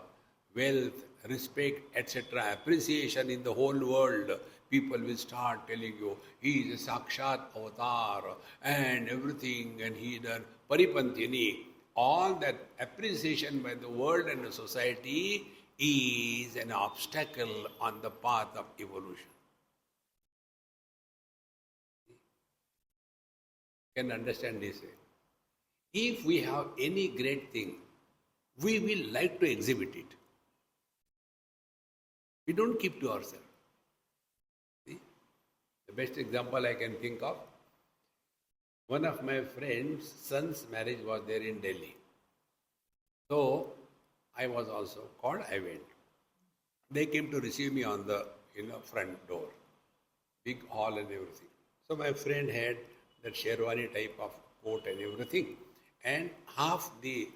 wealth, respect, etc., appreciation in the whole world, people will start telling you, he is a Sakshat avatar and everything, and he done paripantini. All that appreciation by the world and the society is an obstacle on the path of evolution. You can understand this way. If we have any great thing, we will like to exhibit it. We don't keep to ourselves. See? The best example I can think of, one of my friend's son's marriage was there in Delhi. So, I was also called, I went. They came to receive me on the front door, big hall and everything. So my friend had that Sherwani type of coat and everything, and half the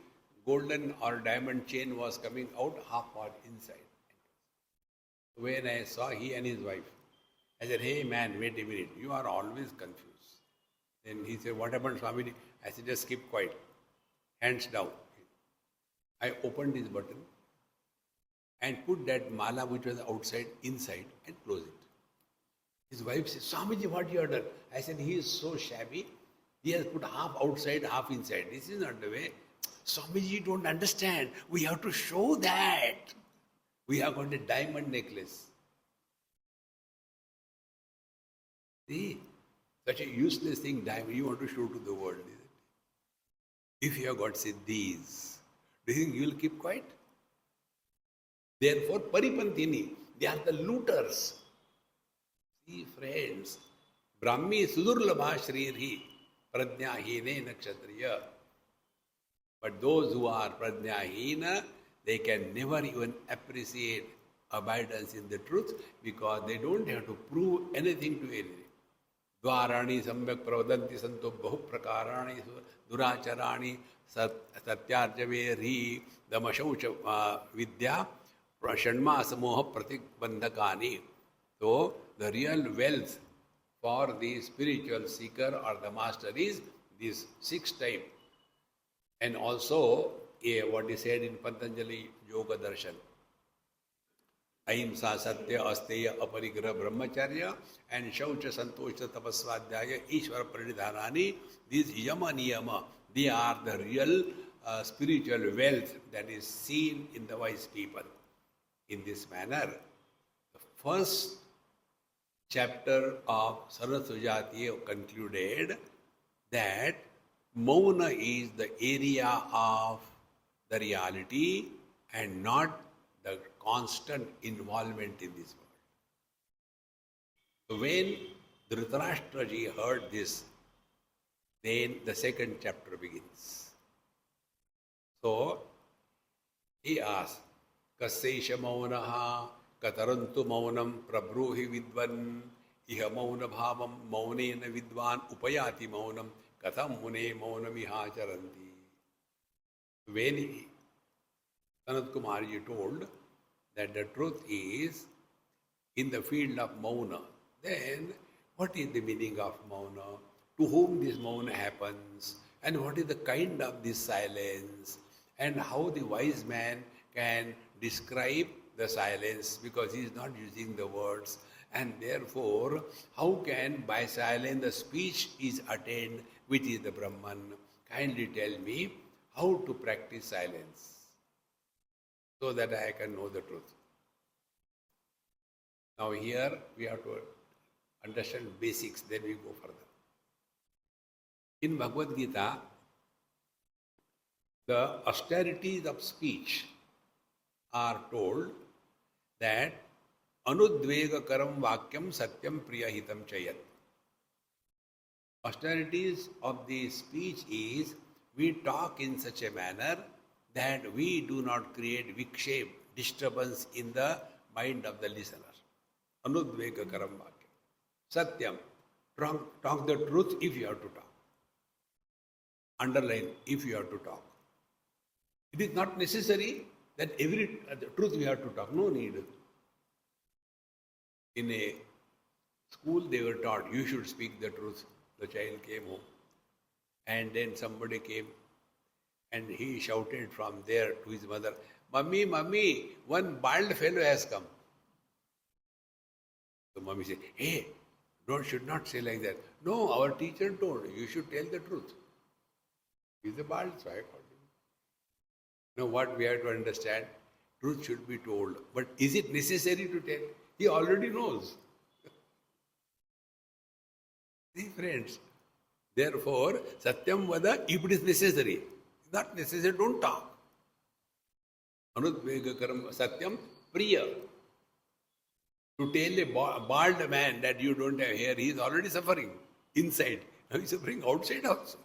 golden or diamond chain was coming out, half was inside. When I saw he and his wife, I said, hey man, wait a minute, you are always confused. Then he said, what happened, Swami? I said, just keep quiet, hands down. I opened his button and put that mala which was outside inside and closed it. His wife said, Swamiji, what you have done? I said, he is so shabby. He has put half outside, half inside. This is not the way. Swamiji, you don't understand. We have to show that. We have got a diamond necklace. See, such a useless thing, diamond, you want to show to the world. Is it? If you have got siddhis, do you think you will keep quiet? Therefore, paripantini, they are the looters. See, friends, Brahmi sudurlabha shrirhi prajnahine nakshatriya. But those who are prajnahina, they can never even appreciate abidance in the truth because they don't have to prove anything to anything. Dvarani samyak pravadanti santo bahu prakarani duracharani satyarjave ri damashaucha vidya prashanma samoha pratikbandhakani. So, the real wealth for the spiritual seeker or the master is these 6 types. And also, what is said in Patanjali Yoga Darshan. Ahimsa Satya Asteya Aparigraha Brahmacharya and Shaucha Santosha Tapasvadhyaya Ishvara Pranidhanani. These Yama Niyama, they are the real spiritual wealth that is seen in the wise people. In this manner, the first chapter of Sanat-Sujatiya concluded that Mauna is the area of the reality and not the constant involvement in this world. So when Dhritarashtraji heard this, then the second chapter begins. So he asked, Kasesha maunaha katarantu maunam prabruhi vidvan iha mauna bhavam maunena vidvan upayati maunam katham mune maunamiha charanti. When Sanat Kumarji told that the truth is in the field of mauna, then what is the meaning of mauna? To whom this mauna happens? And what is the kind of this silence? And how the wise man can describe the silence, because he is not using the words. And therefore, how can by silence the speech is attained, which is the Brahman? Kindly tell me how to practice silence, so that I can know the truth. Now here we have to understand basics, then we go further. In Bhagavad Gita, the austerities of speech are told that anudvegakaram vakyam satyam priyahitam chayat. Austerities of the speech is we talk in such a manner that we do not create vikshep, disturbance in the mind of the listener. Anudvegakaram vakyam. Satyam. Talk the truth if you have to talk. Underline if you have to talk. It is not necessary that every truth we have to talk. No need. In a school they were taught you should speak the truth. The child came home and then somebody came and he shouted from there to his mother, Mummy, Mummy, one bald fellow has come. So Mummy said, hey, should not say like that. No, our teacher told you should tell the truth. He is a bald, so I called him. Now what we have to understand, truth should be told. But is it necessary to tell? He already knows. See friends, therefore, Satyam Vada, if it is necessary. Not necessary, don't talk. Anudvegakaram Satyam Priya. To tell a bald man that you don't have hair, he is already suffering inside. Now he is suffering outside also.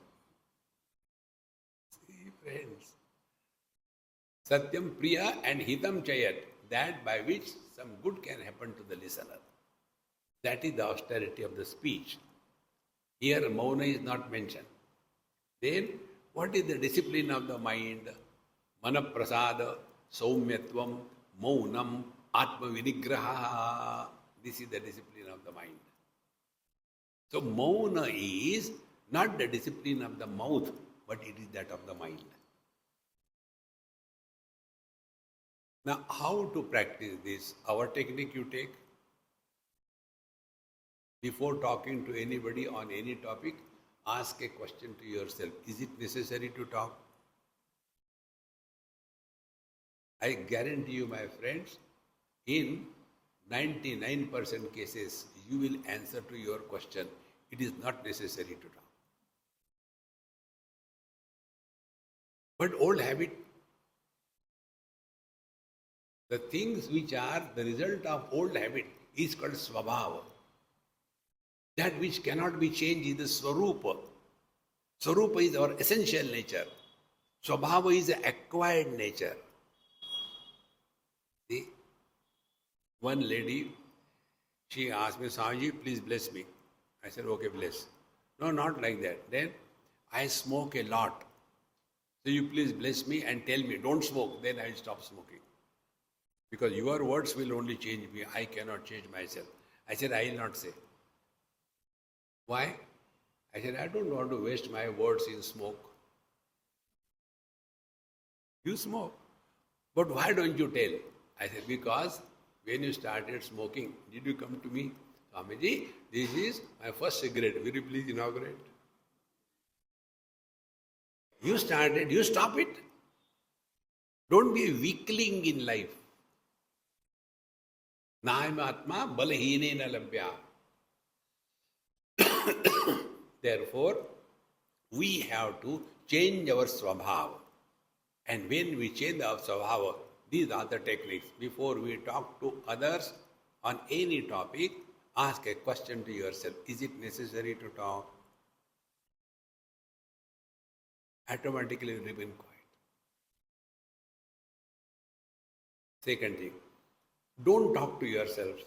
See friends. Satyam Priya and Hitam Chayat, that by which some good can happen to the listener. That is the austerity of the speech. Here Mauna is not mentioned. Then what is the discipline of the mind? Manaprasada, Saumyatvam, Maunam, Atma Vinigraha. This is the discipline of the mind. So Mauna is not the discipline of the mouth, but it is that of the mind. Now, how to practice this? Our technique you take. Before talking to anybody on any topic, ask a question to yourself. Is it necessary to talk? I guarantee you, my friends, in 99% cases, you will answer to your question. It is not necessary to talk. But old habit, the things which are the result of old habit is called svabhava. That which cannot be changed is the swarupa. Swarupa is our essential nature. Swabhava is the acquired nature. See? One lady, she asked me, Swamiji, please bless me. I said, okay, bless. No, not like that. Then, I smoke a lot. So you please bless me and tell me, don't smoke. Then I will stop smoking. Because your words will only change me. I cannot change myself. I said, I will not say. Why? I said, I don't want to waste my words in smoke. You smoke. But why don't you tell? I said, because when you started smoking, did you come to me? Swamiji, this is my first cigarette. Will you please inaugurate? You started, you stop it. Don't be a weakling in life. Naim atma balahine na labhya. Therefore, we have to change our swabhava. And when we change our swabhava, These are the techniques. Before we talk to others on any topic, ask a question to yourself. Is it necessary to talk? Automatically you remain quiet. Second thing, don't talk to yourselves.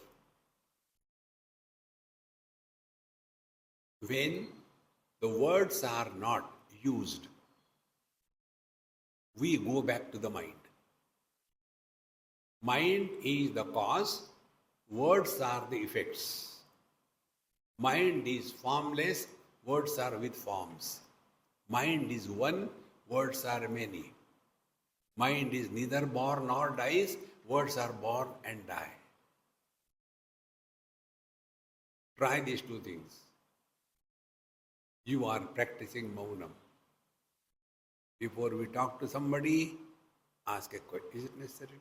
When the words are not used, we go back to the mind. Mind is the cause, words are the effects. Mind is formless, words are with forms. Mind is one, words are many. Mind is neither born nor dies, words are born and die. Try these two things. You are practicing maunam. Before we talk to somebody, ask a question. Is it necessary?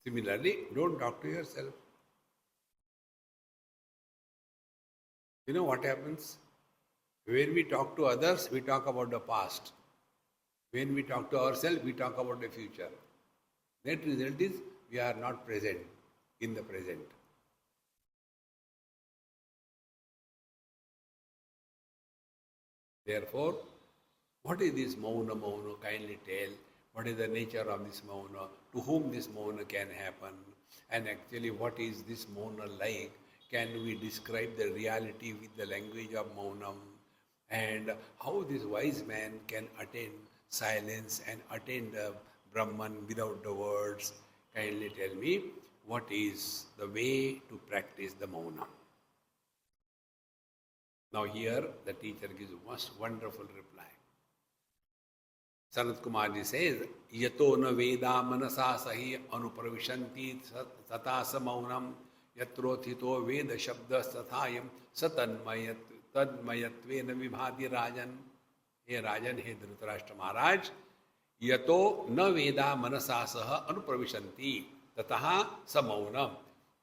Similarly, don't talk to yourself. You know what happens? When we talk to others, we talk about the past. When we talk to ourselves, we talk about the future. Net result is we are not present in the present. Therefore, what is this mauna? Kindly tell. What is the nature of this mauna? To whom this mauna can happen? And actually, what is this mauna like? Can we describe the reality with the language of maunam? And how this wise man can attain silence and attain the Brahman without the words? Kindly tell me, what is the way to practice the maunam? Now here the teacher gives a most wonderful reply. Sanat Kumarji says, Yato na veda manasa sahi anupravishanti satasa maunam yatrothito veda shabda sathayam tadmayatvena vibhati rajan. Hey Rajan, hey Dhritarashtra Maharaj, Yato na veda manasa saha anupravishanti tataha samaunam.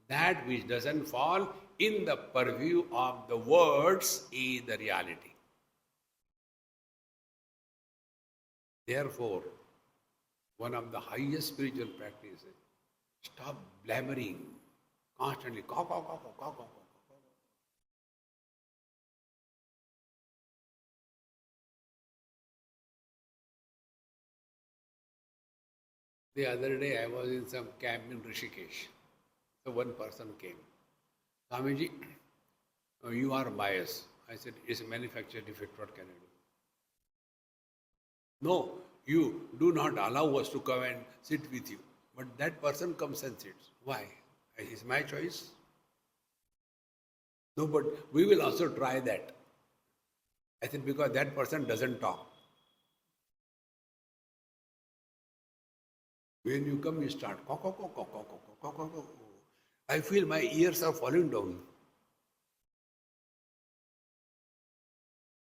That which doesn't fall in the purview of the words is the reality. Therefore, one of the highest spiritual practices, stop blabbering constantly. Caw, caw, caw, caw, caw, caw, caw. The other day I was in some camp in Rishikesh. So one person came. Swamiji, you are biased. I said, it's a manufactured defect, what can I do? No, you do not allow us to come and sit with you. But that person comes and sits. Why? It's my choice. No, but we will also try that. I said, because that person doesn't talk. When you come, you start. I feel my ears are falling down.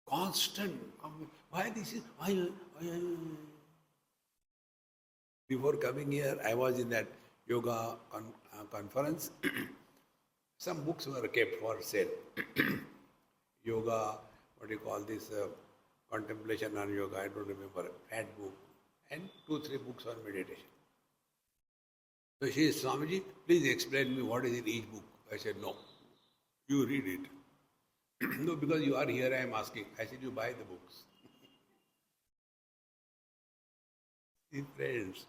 Constant. Why this is? Why? Before coming here, I was in that yoga conference. Some books were kept for sale. Yoga, what do you call this? Contemplation on yoga, I don't remember. Fat book. And 2-3 books on meditation. So she says, Swamiji, please explain me what is in each book. I said, no, you read it. No, because you are here, I am asking. I said, you buy the books. See, friends,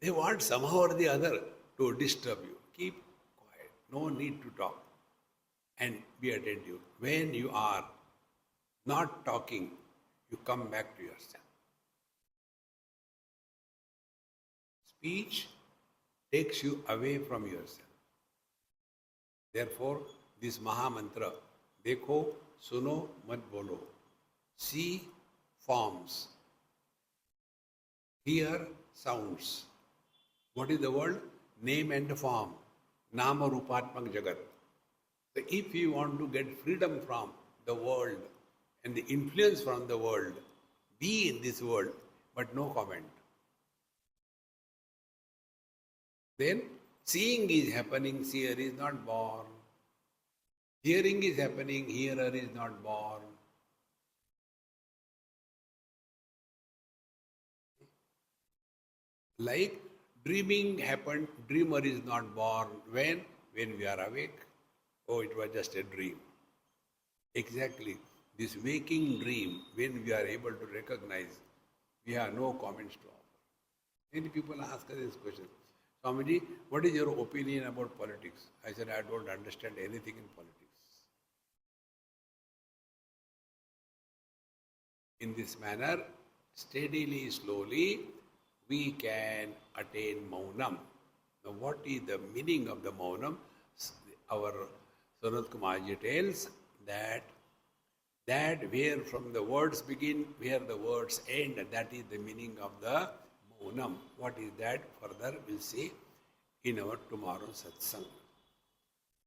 they want somehow or the other to disturb you. Keep quiet. No need to talk. And be attentive. When you are not talking, you come back to yourself. Speech takes you away from yourself. Therefore, this Maha Mantra, Dekho, Suno, Mat Bolo. See forms. Hear sounds. What is the word? Name and form. Nama Rupatmak Jagat. So if you want to get freedom from the world and the influence from the world, be in this world, but no comment. Then seeing is happening, seer is not born. Hearing is happening, hearer is not born. Like dreaming happened, dreamer is not born when? When we are awake. Oh, it was just a dream. Exactly. This waking dream, when we are able to recognize, we have no comments to offer. Many people ask us this question, Swamiji, what is your opinion about politics? I said, I don't understand anything in politics. In this manner, steadily, slowly, we can attain maunam. Now, what is the meaning of the maunam? Our Sanat Kumarji tells that where from the words begin, where the words end, that is the meaning of the maunam. What is that? Further, we'll see in our tomorrow's satsang.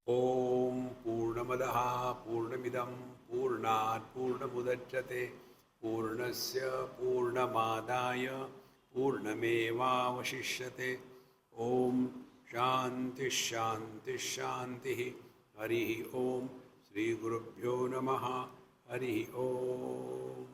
Om Purnamadaha Purnamidam Purnat Purnamudachyate Purnasya Purnamadaya Purnameva Vashishyate. Om Shanti Shanti Shanti. Hari Om. Sri Gurubhyo Namaha. Hari Om.